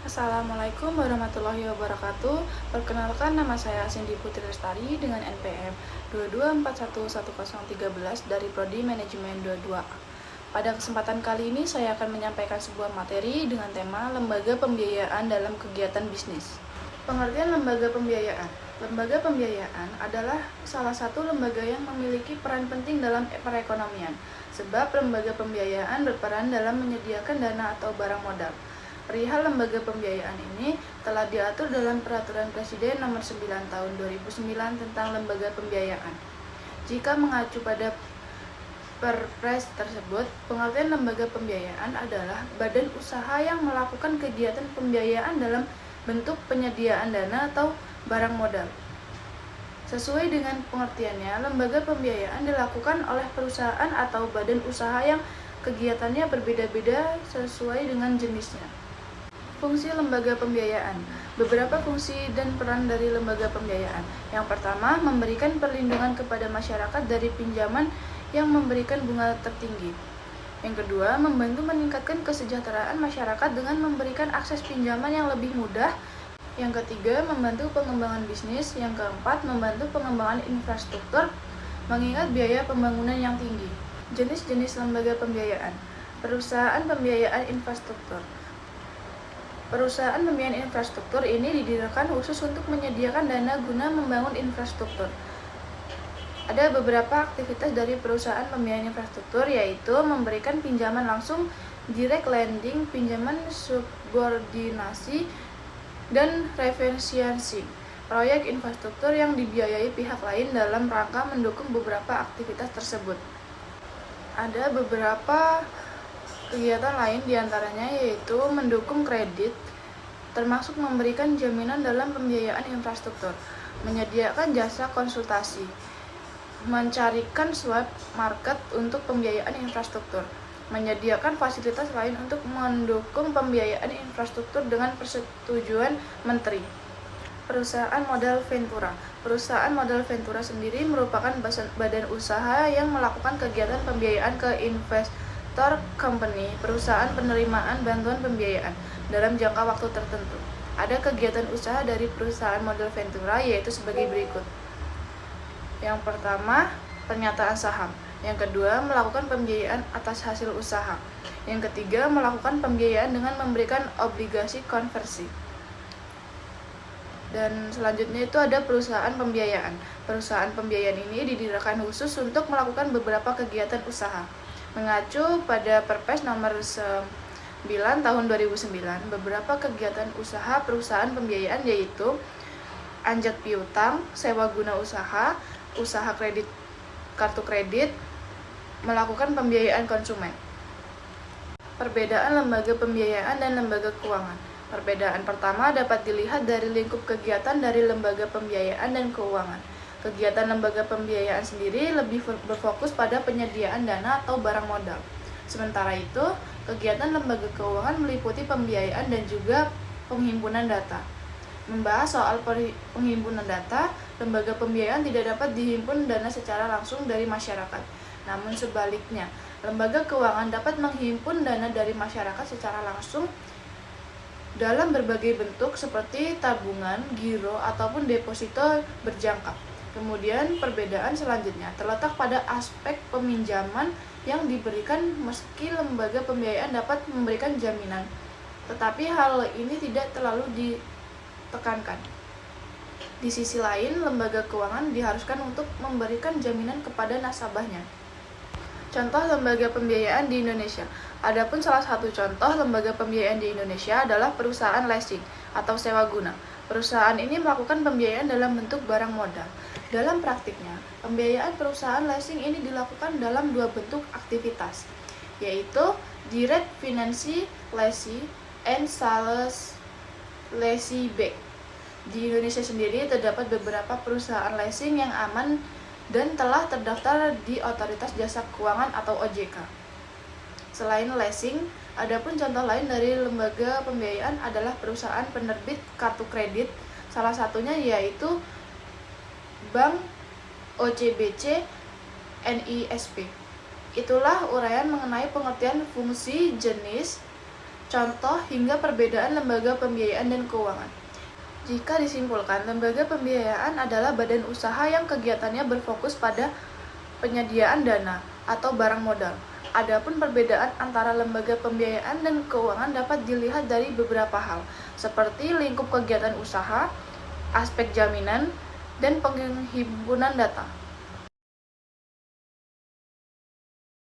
Assalamualaikum warahmatullahi wabarakatuh. Perkenalkan, nama saya Cindy Putri Lestari dengan NPM 22411013 dari Prodi Manajemen 22A. Pada kesempatan kali ini saya akan menyampaikan sebuah materi dengan tema lembaga pembiayaan dalam kegiatan bisnis. Pengertian lembaga pembiayaan. Lembaga pembiayaan adalah salah satu lembaga yang memiliki peran penting dalam perekonomian, sebab lembaga pembiayaan berperan dalam menyediakan dana atau barang modal. Perihal lembaga pembiayaan ini telah diatur dalam Peraturan Presiden Nomor 9 Tahun 2009 tentang lembaga pembiayaan. Jika mengacu pada Perpres tersebut, pengertian lembaga pembiayaan adalah badan usaha yang melakukan kegiatan pembiayaan dalam bentuk penyediaan dana atau barang modal. Sesuai dengan pengertiannya, lembaga pembiayaan dilakukan oleh perusahaan atau badan usaha yang kegiatannya berbeda-beda sesuai dengan jenisnya. Fungsi lembaga pembiayaan. Beberapa fungsi dan peran dari lembaga pembiayaan. Yang pertama, memberikan perlindungan kepada masyarakat dari pinjaman yang memberikan bunga tertinggi. Yang kedua, membantu meningkatkan kesejahteraan masyarakat dengan memberikan akses pinjaman yang lebih mudah. Yang ketiga, membantu pengembangan bisnis. Yang keempat, membantu pengembangan infrastruktur, mengingat biaya pembangunan yang tinggi. Jenis-jenis lembaga pembiayaan. Perusahaan pembiayaan infrastruktur. Perusahaan pembiayaan infrastruktur ini didirikan khusus untuk menyediakan dana guna membangun infrastruktur. Ada beberapa aktivitas dari perusahaan pembiayaan infrastruktur, yaitu memberikan pinjaman langsung, direct lending, pinjaman subordinasi, dan refinansiasi proyek infrastruktur yang dibiayai pihak lain dalam rangka mendukung beberapa aktivitas tersebut. Ada beberapa kegiatan lain diantaranya yaitu mendukung kredit, termasuk memberikan jaminan dalam pembiayaan infrastruktur, menyediakan jasa konsultasi, mencarikan swap market untuk pembiayaan infrastruktur, menyediakan fasilitas lain untuk mendukung pembiayaan infrastruktur dengan persetujuan menteri. Perusahaan modal ventura. Perusahaan modal ventura sendiri merupakan badan usaha yang melakukan kegiatan pembiayaan ke investor company, perusahaan penerimaan bantuan pembiayaan dalam jangka waktu tertentu. Ada kegiatan usaha dari perusahaan modal ventura yaitu sebagai berikut. Yang pertama, pernyataan saham. Yang kedua, melakukan pembiayaan atas hasil usaha. Yang ketiga, melakukan pembiayaan dengan memberikan obligasi konversi. Dan selanjutnya itu ada perusahaan pembiayaan. Perusahaan pembiayaan ini didirikan khusus untuk melakukan beberapa kegiatan usaha. Mengacu pada Perpres Nomor 9 Tahun 2009, beberapa kegiatan usaha perusahaan pembiayaan yaitu anjak piutang, sewa guna usaha, usaha kredit, kartu kredit, melakukan pembiayaan konsumen. Perbedaan lembaga pembiayaan dan lembaga keuangan. Perbedaan pertama dapat dilihat dari lingkup kegiatan dari lembaga pembiayaan dan keuangan. Kegiatan lembaga pembiayaan sendiri lebih berfokus pada penyediaan dana atau barang modal. Sementara itu, kegiatan lembaga keuangan meliputi pembiayaan dan juga penghimpunan data. Membahas soal penghimpunan data, lembaga pembiayaan tidak dapat dihimpun dana secara langsung dari masyarakat. Namun sebaliknya, lembaga keuangan dapat menghimpun dana dari masyarakat secara langsung dalam berbagai bentuk seperti tabungan, giro, ataupun deposito berjangka. Kemudian perbedaan selanjutnya terletak pada aspek peminjaman yang diberikan. Meski lembaga pembiayaan dapat memberikan jaminan, tetapi hal ini tidak terlalu ditekankan. Di sisi lain, lembaga keuangan diharuskan untuk memberikan jaminan kepada nasabahnya. Contoh lembaga pembiayaan di Indonesia. Adapun salah satu contoh lembaga pembiayaan di Indonesia adalah perusahaan leasing atau sewa guna. Perusahaan ini melakukan pembiayaan dalam bentuk barang modal. Dalam praktiknya, pembiayaan perusahaan leasing ini dilakukan dalam dua bentuk aktivitas, yaitu direct financing leasing and sales leasing back. Di Indonesia sendiri terdapat beberapa perusahaan leasing yang aman dan telah terdaftar di Otoritas Jasa Keuangan atau OJK. Selain leasing, adapun contoh lain dari lembaga pembiayaan adalah perusahaan penerbit kartu kredit, salah satunya yaitu Bank OCBC NISP. Itulah uraian mengenai pengertian fungsi, jenis, contoh hingga perbedaan lembaga pembiayaan dan keuangan. Jika disimpulkan, lembaga pembiayaan adalah badan usaha yang kegiatannya berfokus pada penyediaan dana atau barang modal. Adapun perbedaan antara lembaga pembiayaan dan keuangan dapat dilihat dari beberapa hal, seperti lingkup kegiatan usaha, aspek jaminan, dan penghimpunan data.